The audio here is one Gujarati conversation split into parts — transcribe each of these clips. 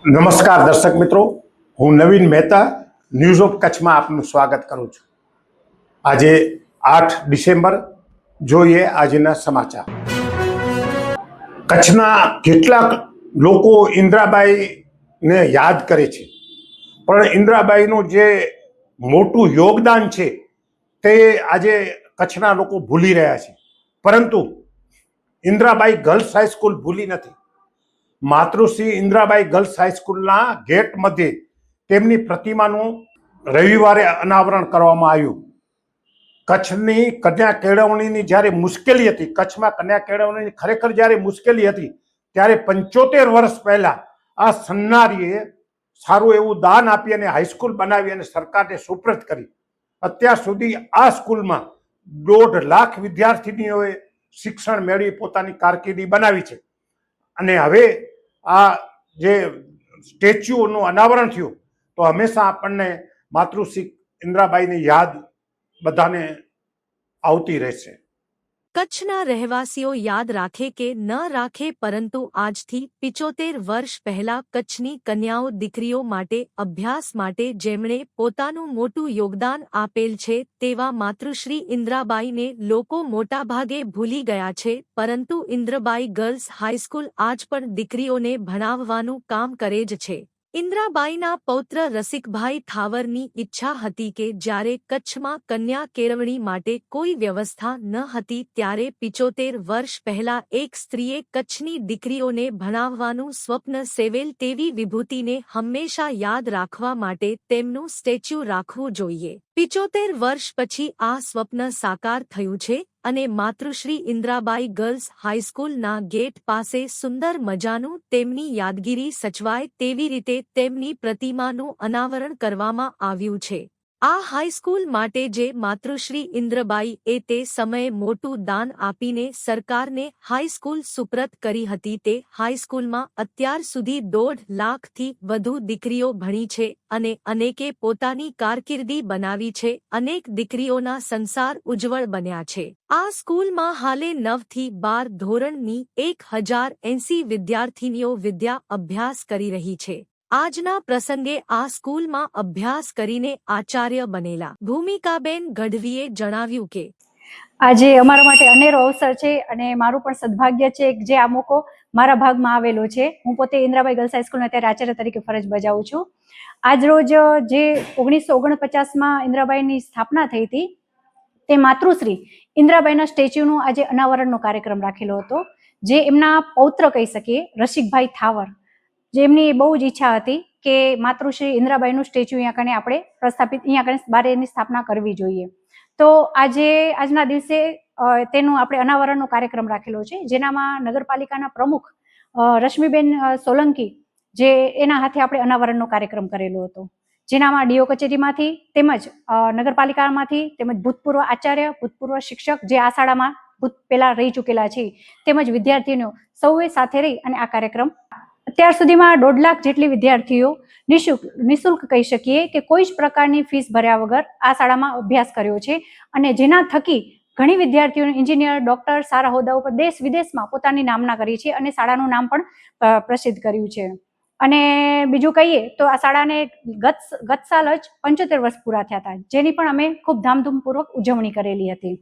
નમસ્કાર દર્શક મિત્રો, હું નવીન મહેતા ન્યૂઝ ઓફ કચ્છમાં આપનું સ્વાગત કરું છું। આજે 8 ડિસેમ્બર જોઈએ આજના સમાચાર। કચ્છના કેટલાક લોકો ઇન્દ્રાબાઈને યાદ કરે છે, પણ ઇન્દ્રાબાઈનું જે મોટું યોગદાન છે તે આજે કચ્છના લોકો ભૂલી રહ્યા છે। પરંતુ ઇન્દ્રાબાઈ ગર્લ્સ હાઈસ્કૂલ ભૂલી નથી। માતૃશ્રી ઇન્દ્રાબાઈ ગર્લ્સ હાઈસ્કૂલના ગેટ મધ્યે તેમની પ્રતિમાનું રવિવારે અનાવરણ કરવામાં આવ્યું। કચ્છની કન્યા કેળવણીની જ્યારે મુશ્કેલી હતી, કચ્છમાં કન્યા કેળવણીની ખરેખર જ્યારે મુશ્કેલી હતી, ત્યારે 75 વર્ષ પહેલા આ સન્નારીએ સારું એવું દાન આપી અને હાઈસ્કૂલ બનાવી અને સરકારને સુપ્રત કરી। અત્યાર સુધી આ સ્કૂલમાં 1.5 લાખ વિદ્યાર્થીનીઓએ શિક્ષણ મેળવી પોતાની કારકિર્દી બનાવી છે। અને હવે આ જે સ્ટેચ્યુનું અનાવરણ થયું તો હંમેશા આપણને માતૃશ્રી ઇન્દ્રાબાઈની યાદ બધાને આવતી રહેશે। કચ્છના રહેવાસીઓ યાદ રાખે કે ન રાખે, પરંતુ આજથી 75 વર્ષ પહેલા કચ્છની કન્યાઓ દીકરીઓ માટે અભ્યાસ માટે જેમણે પોતાનું મોટું યોગદાન આપેલ છે તેવા માતૃશ્રી ઇન્દ્રાબાઈને લોકો મોટાભાગે ભૂલી ગયા છે, પરંતુ ઇન્દ્રબાઈ ગર્લ્સ હાઈસ્કૂલ આજ પણ દીકરીઓને ભણાવવાનું કામ કરે જ છે। ઇન્દ્રાબાઈના પૌત્ર રસિકભાઈ થાવરની ઈચ્છા હતી કે જ્યારે કચ્છમાં કન્યા કેળવણી માટે કોઈ વ્યવસ્થા ન હતી ત્યારે 75 વર્ષ પહેલા એક સ્ત્રીએ કચ્છની દીકરીઓને ભણાવવાનું સ્વપ્ન સેવેલ તેવી વિભૂતિને હંમેશા યાદ રાખવા માટે તેમનું સ્ટેચ્યુ રાખવું જોઈએ। 75 વર્ષ પછી આ સ્વપ્ન સાકાર થયું છે અને માતૃશ્રી ઇન્દ્રાબાઈ ગર્લ્સ હાઈસ્કૂલના ગેટ પાસે સુંદર મજાનું તેમની યાદગીરી સચવાય તેવી રીતે તેમની પ્રતિમાનું અનાવરણ કરવામાં આવ્યું છે। આ હાઈસ્કૂલ માટે જે માતૃશ્રી ઇન્દ્રબાઈ એ તે સમયે મોટું દાન આપીને સરકારને હાઈસ્કૂલ સુપ્રત કરી હતી, તે હાઈસ્કૂલમાં અત્યાર સુધી 1.5 લાખથી વધુ દીકરીઓ ભણી છે અને અનેકે પોતાની કારકિર્દી બનાવી છે। અનેક દીકરીઓના સંસાર ઉજ્જવળ બન્યા છે। આ સ્કૂલમાં હાલે 9 થી 12 ધોરણની 1080 વિદ્યાર્થીનીઓ વિદ્યા અભ્યાસ કરી રહી છે। આજના પ્રસંગે આ સ્કૂલમાં અભ્યાસ કરીને આચાર્ય બનેલા ભૂમિકાબેન ગઢવીએ જણાવ્યું કે આજે અમારા માટે અનેરો અવસર છે અને મારું પણ સદભાગ્ય છે કે જે આ મોકો મારા ભાગમાં આવેલો છે। હું પોતે ઇન્દ્રાબાઈ ગર્લ્સ હાઈસ્કૂલમાં અત્યારે આચાર્ય તરીકે ફરજ બજાવું છું। આજ રોજ જે 1949માં ઇન્દ્રાબાઈની સ્થાપના થઈ હતી તે માતૃશ્રી ઇન્દ્રાબાઈના સ્ટેચ્યુનું આજે અનાવરણનો કાર્યક્રમ રાખેલો હતો, જે એમના પૌત્ર કહી શકીએ રસિકભાઈ થાવર, જેમની બહુ જ ઈચ્છા હતી કે માતૃશ્રી ઇન્દ્રાબાઈનું સ્ટેચ્યુ અહીંયા કને આપણે પ્રસ્થાપિત અહીંયા કને બારેની સ્થાપના કરવી જોઈએ। તો આજના દિવસે તેનું આપણે અનાવરણનો કાર્યક્રમ રાખેલો છે, જેનામાં નગરપાલિકાના પ્રમુખ રશ્મિબેન સોલંકી જે એના હાથે આપણે અનાવરણનો કાર્યક્રમ કરેલો હતો, જેનામાં ડીઓ કચેરીમાંથી તેમજ નગરપાલિકામાંથી તેમજ ભૂતપૂર્વ આચાર્ય, ભૂતપૂર્વ શિક્ષક જે આ શાળામાં પહેલા રહી ચૂકેલા છે તેમજ વિદ્યાર્થીઓ સૌએ સાથે રહી અને આ કાર્યક્રમ અત્યાર સુધીમાં 1.5 લાખ જેટલી વિદ્યાર્થીઓ નિઃશુલ્ક કહી શકીએ કે કોઈ જ પ્રકારની ફીસ ભર્યા વગર આ શાળામાં અભ્યાસ કર્યો છે અને જેના થકી ઘણી વિદ્યાર્થીઓને એન્જિનિયર, ડોક્ટર, સારા હોદ્દાઓ પર દેશ વિદેશમાં પોતાની નામના કરી છે અને શાળાનું નામ પણ પ્રસિદ્ધ કર્યું છે। અને બીજું કહીએ તો આ શાળાને ગત સાલ જ 75 વર્ષ પૂરા થયા હતા, જેની પણ અમે ખૂબ ધામધૂમપૂર્વક ઉજવણી કરેલી હતી।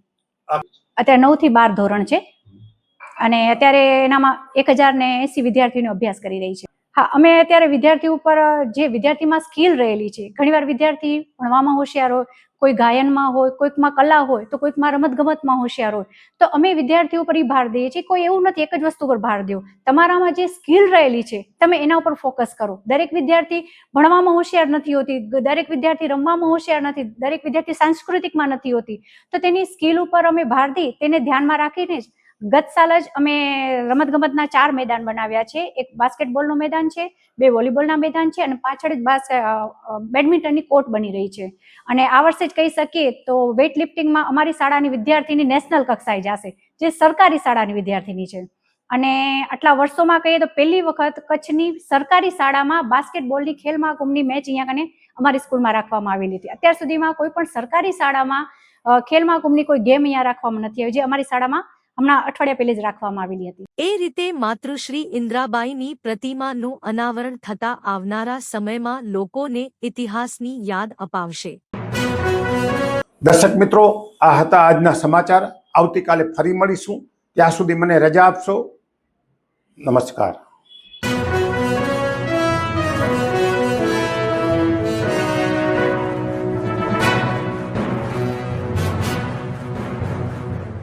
અત્યારે 9 થી 12 ધોરણ છે અને અત્યારે એનામાં 1080 વિદ્યાર્થીઓનો અભ્યાસ કરી રહી છે। હા, અમે અત્યારે વિદ્યાર્થી ઉપર જે વિદ્યાર્થીમાં સ્કિલ રહેલી છે, ઘણીવાર વિદ્યાર્થી ભણવામાં હોશિયાર હોય, કોઈ ગાયનમાં હોય, કોઈકમાં કલા હોય તો કોઈકમાં રમતગમતમાં હોશિયાર હોય, તો અમે વિદ્યાર્થીઓ પર ભાર દઈએ છીએ। કોઈ એવું નથી એક જ વસ્તુ પર ભાર દો, તમારામાં જે સ્કિલ રહેલી છે તમે એના ઉપર ફોકસ કરો। દરેક વિદ્યાર્થી ભણવામાં હોશિયાર નથી હોતી, દરેક વિદ્યાર્થી રમવામાં હોશિયાર નથી, દરેક વિદ્યાર્થી સાંસ્કૃતિકમાં નથી હોતી, તો તેની સ્કિલ ઉપર અમે ભાર દઈ તેને ધ્યાનમાં રાખીને જ ગત સાલ જ અમે રમતગમતના 4 મેદાન બનાવ્યા છે। એક બાસ્કેટબોલનું મેદાન છે, 2 વોલીબોલના મેદાન છે અને પાછળ જ બેડમિન્ટનની કોર્ટ બની રહી છે। અને આ વર્ષે જ કહી શકીએ તો વેઇટ લિફ્ટિંગમાં અમારી શાળાની વિદ્યાર્થીની નેશનલ કક્ષાએ જશે, જે સરકારી શાળાની વિદ્યાર્થીની છે। અને આટલા વર્ષોમાં કહીએ તો પહેલી વખત કચ્છની સરકારી શાળામાં બાસ્કેટબોલની ખેલ મહાકુંભની મેચ અહીંયા કને અમારી સ્કૂલમાં રાખવામાં આવેલી હતી। અત્યાર સુધીમાં કોઈ પણ સરકારી શાળામાં ખેલ મહાકુંભની કોઈ ગેમ અહીંયા રાખવામાં નથી આવી, જે અમારી શાળામાં હમણાં અઠવાડિયા પહેલે જ રાખવામાં આવેલી હતી. એ રીતે માતૃશ્રી ઇન્દ્રાબાઈની પ્રતિમાનું અનાવરણ થતા આવનારા સમયમાં લોકોને ઇતિહાસની યાદ અપાવશે. દર્શક મિત્રો, આ હતા આજના સમાચાર. આવતીકાલે ફરી મળીશું. ત્યાં સુધી મને રજા આપશો. નમસ્કાર.